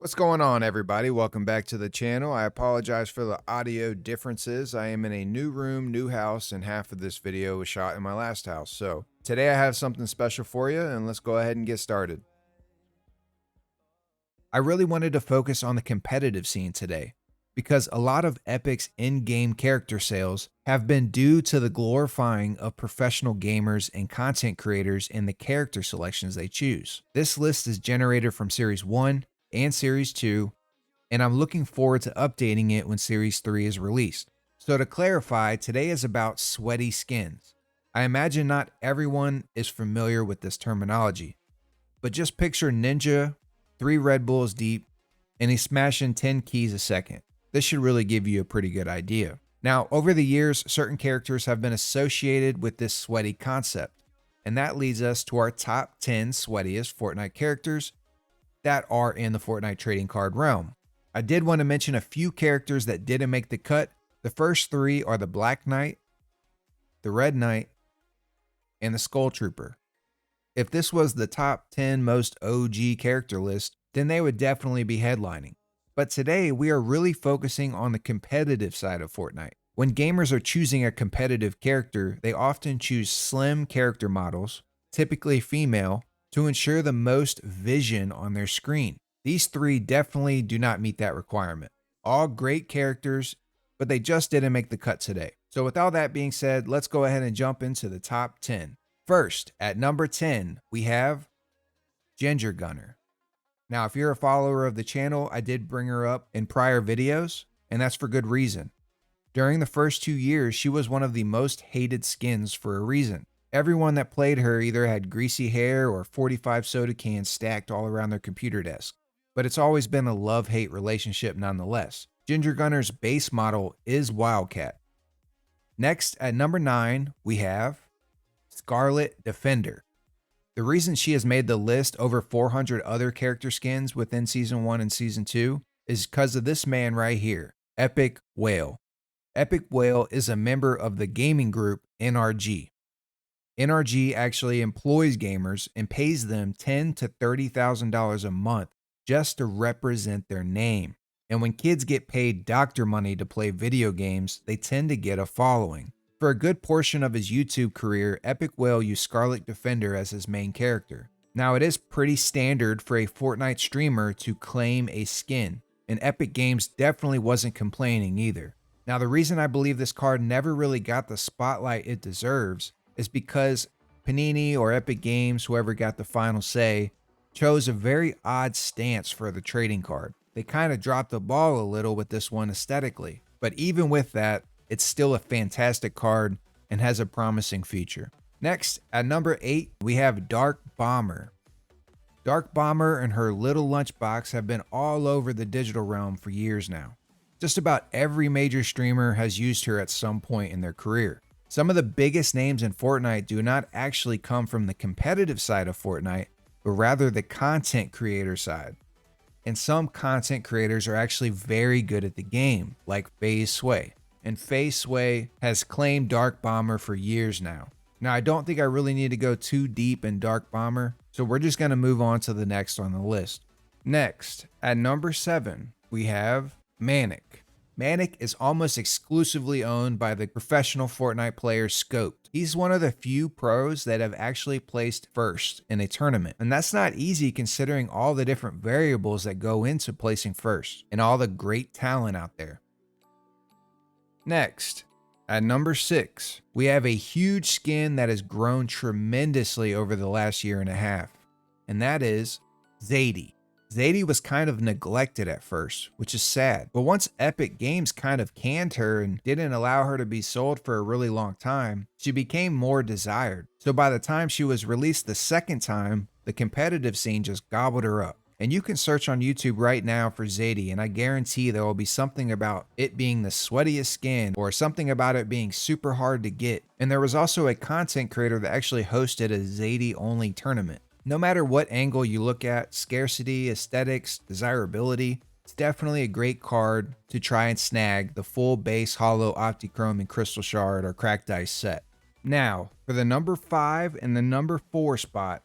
What's going on, everybody? Welcome back to the channel. I apologize for the audio differences. I am in a new room, new house, and half of this video was shot in my last house. So today I have something special for you, and let's go ahead and get started. I really wanted to focus on the competitive scene today because a lot of Epic's in-game character sales have been due to the glorifying of professional gamers and content creators in the character selections they choose. This list is generated from Series 1 and Series 2, and I'm looking forward to updating it when Series 3 is released. So to clarify, today is about sweaty skins. I imagine not everyone is familiar with this terminology, but just picture Ninja, 3 Red Bulls deep, and he's smashing 10 keys a second. This should really give you a pretty good idea. Now, over the years, certain characters have been associated with this sweaty concept, and that leads us to our top 10 sweatiest Fortnite characters that are in the Fortnite trading card realm. I did want to mention a few characters that didn't make the cut. The first 3 are the Black Knight, the Red Knight, and the Skull Trooper. If this was the top 10 most OG character list, then they would definitely be headlining. But today, we are really focusing on the competitive side of Fortnite. When gamers are choosing a competitive character, they often choose slim character models, typically female, to ensure the most vision on their screen. These 3 definitely do not meet that requirement. All great characters, but they just didn't make the cut today. So with all that being said, let's go ahead and jump into the top 10. First, at number 10, we have Ginger Gunner. Now, if you're a follower of the channel, I did bring her up in prior videos, and that's for good reason. During the first 2 years, she was one of the most hated skins for a reason. Everyone that played her either had greasy hair or 45 soda cans stacked all around their computer desk. But it's always been a love-hate relationship nonetheless. Ginger Gunner's base model is Wildcat. Next, at number 9, we have Scarlet Defender. The reason she has made the list over 400 other character skins within Season 1 and Season 2 is because of this man right here, Epic Whale. Epic Whale is a member of the gaming group NRG. NRG actually employs gamers and pays them $10,000 to $30,000 a month just to represent their name. And when kids get paid doctor money to play video games, they tend to get a following. For a good portion of his YouTube career, Epic Whale used Scarlet Defender as his main character. Now, it is pretty standard for a Fortnite streamer to claim a skin, and Epic Games definitely wasn't complaining either. Now, the reason I believe this card never really got the spotlight it deserves is because Panini or Epic Games, whoever got the final say, chose a very odd stance for the trading card. They kind of dropped the ball a little with this one aesthetically, but even with that, it's still a fantastic card and has a promising future. Next, at number 8, we have Dark Bomber. Dark Bomber and her little lunchbox have been all over the digital realm for years now. Just about every major streamer has used her at some point in their career. Some of the biggest names in Fortnite do not actually come from the competitive side of Fortnite, but rather the content creator side. And some content creators are actually very good at the game, like FaZe Sway. And FaZe Sway has claimed Dark Bomber for years now. Now, I don't think I really need to go too deep in Dark Bomber, so we're just going to move on to the next on the list. Next, at number 7, we have Manic. Manic is almost exclusively owned by the professional Fortnite player Scoped. He's one of the few pros that have actually placed first in a tournament. And that's not easy considering all the different variables that go into placing first and all the great talent out there. Next, at number 6, we have a huge skin that has grown tremendously over the last year and a half, and that is Zadie. Zadie was kind of neglected at first, which is sad, but once Epic Games kind of canned her and didn't allow her to be sold for a really long time, she became more desired. So by the time she was released the second time, the competitive scene just gobbled her up. And you can search on YouTube right now for Zadie, and I guarantee there will be something about it being the sweatiest skin or something about it being super hard to get. And there was also a content creator that actually hosted a Zadie only tournament. No matter what angle you look at, scarcity, aesthetics, desirability, it's definitely a great card to try and snag the full base holo Optichrome and Crystal Shard or Cracked Ice set. Now, for the number 5 and the number 4 spot,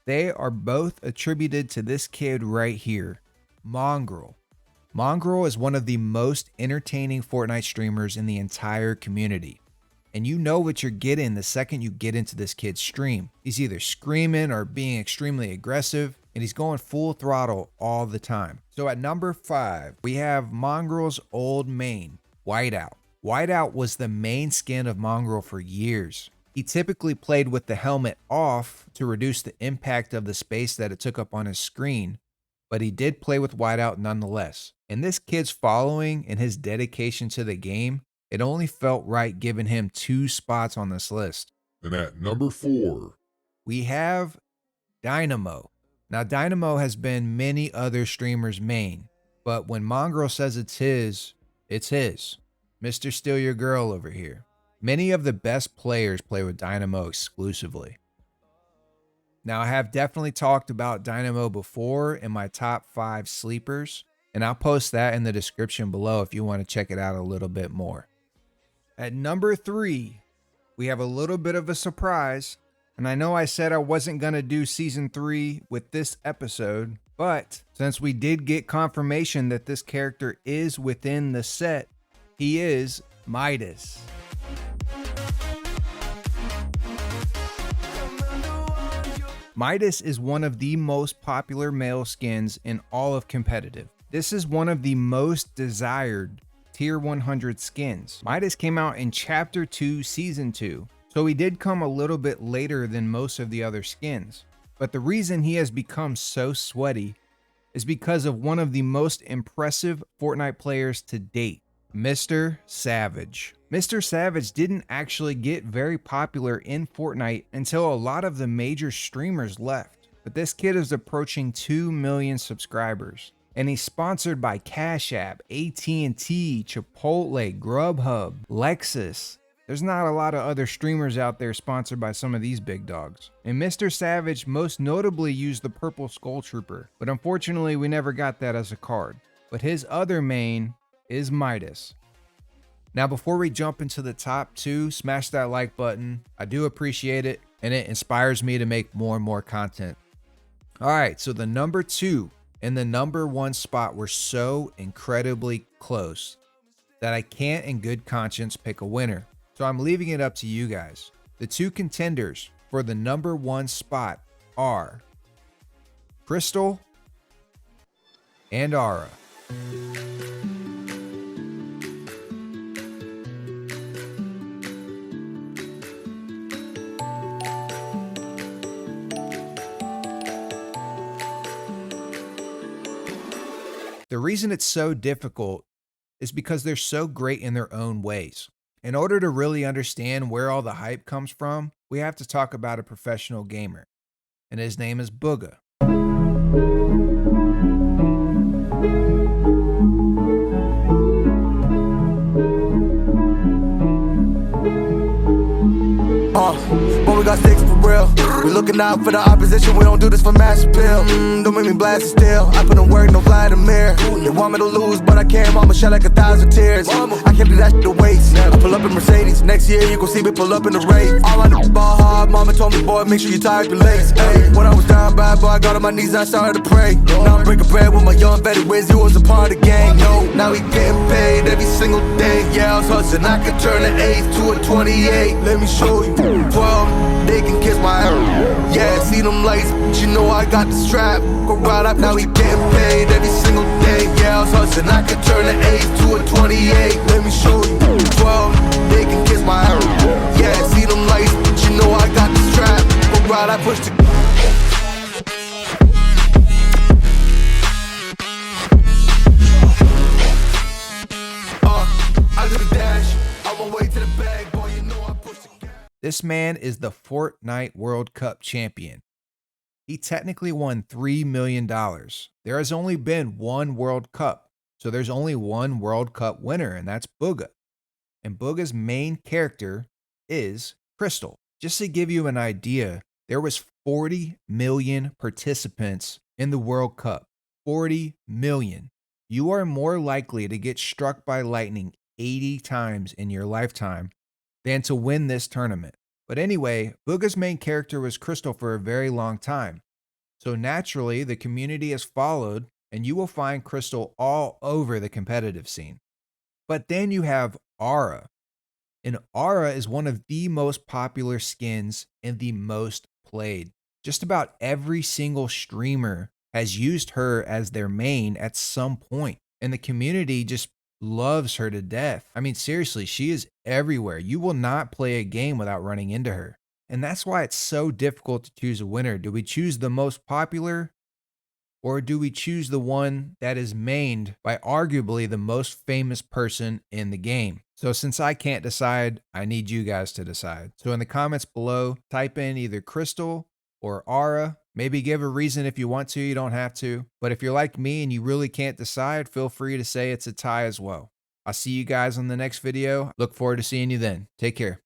they are both attributed to this kid right here, Mongraal. Mongraal is one of the most entertaining Fortnite streamers in the entire community. And you know what you're getting the second you get into this kid's stream. He's either screaming or being extremely aggressive, and he's going full throttle all the time. So at number 5, we have Mongraal's old main, Whiteout. Whiteout was the main skin of Mongraal for years. He typically played with the helmet off to reduce the impact of the space that it took up on his screen, but he did play with Whiteout nonetheless. And this kid's following and his dedication to the game, it only felt right giving him 2 spots on this list. And at number 4, we have Dynamo. Now, Dynamo has been many other streamers' main, but when Mongraal says it's his, it's his. Mr. Steal Your Girl over here. Many of the best players play with Dynamo exclusively. Now, I have definitely talked about Dynamo before in my top 5 sleepers, and I'll post that in the description below if you want to check it out a little bit more. At number 3, we have a little bit of a surprise, and I know I said I wasn't going to do season 3 with this episode, but since we did get confirmation that this character is within the set, he is Midas. Midas is one of the most popular male skins in all of competitive. This is one of the most desired tier 100 skins. Midas came out in chapter 2 season 2, so he did come a little bit later than most of the other skins. But the reason he has become so sweaty is because of one of the most impressive Fortnite players to date, Mr. Savage. Mr. Savage didn't actually get very popular in Fortnite until a lot of the major streamers left. But this kid is approaching 2 million subscribers. And he's sponsored by Cash App, AT&T, Chipotle, Grubhub, Lexus. There's not a lot of other streamers out there sponsored by some of these big dogs. And Mr. Savage most notably used the purple Skull Trooper, but unfortunately we never got that as a card. But his other main is Midas. Now before we jump into the top 2, smash that like button. I do appreciate it, and it inspires me to make more and more content. Alright, so the number 2 and the number 1 spot were so incredibly close that I can't in good conscience pick a winner. So I'm leaving it up to you guys. The 2 contenders for the number 1 spot are Crystal and Aura. The reason it's so difficult is because they're so great in their own ways. In order to really understand where all the hype comes from, we have to talk about a professional gamer, and his name is Booga. But we got sticks for real. We looking out for the opposition. We don't do this for mass appeal. Don't make me blast it still. I put in work, no Vladimir. They want me to lose, but I can't. Mama shed like 1,000 tears. I can't do that shit to waste. I pull up in Mercedes. Next year you gon' see me pull up in the race. All I know ball hard. Mama told me, boy, make sure you tie up your legs. Hey, when I was down bad, boy, I got on my knees. I started to pray. Now I'm breaking bread with my young vet. Wiz, he was a part of the gang. No, now he getting paid every single day. Yeah, I was hustling. I could turn an 8 to a 28. Let me show you. 12, they can kiss my ass. Yeah, see them lights, but you know I got the strap. Go right up, now he getting paid every single day. Yeah, I was hustling, I could turn an 8 to a 28. Let me show you. 12, they can kiss my ass. Yeah, see them lights, but you know I got the strap. Go right, I push the I do the dash, I won't wait to the bag, boy, you know I push the gas. This man is the Fortnite World Cup champion. He technically won $3 million. There has only been one World Cup, so there's only one World Cup winner, and that's Booga. And Booga's main character is Crystal. Just to give you an idea, there was 40 million participants in the World Cup. 40 million. You are more likely to get struck by lightning 80 times in your lifetime than to win this tournament. But anyway, Booga's main character was Crystal for a very long time. So naturally, the community has followed and you will find Crystal all over the competitive scene. But then you have Aura, and Aura is one of the most popular skins and the most played. Just about every single streamer has used her as their main at some point, and the community just loves her to death. I mean, seriously, she is everywhere. You will not play a game without running into her. And that's why it's so difficult to choose a winner. Do we choose the most popular, or do we choose the one that is mained by arguably the most famous person in the game? So since I can't decide, I need you guys to decide. So in the comments below, type in either Crystal or Aura. Maybe give a reason if you want to, you don't have to. But if you're like me and you really can't decide, feel free to say it's a tie as well. I'll see you guys on the next video. Look forward to seeing you then. Take care.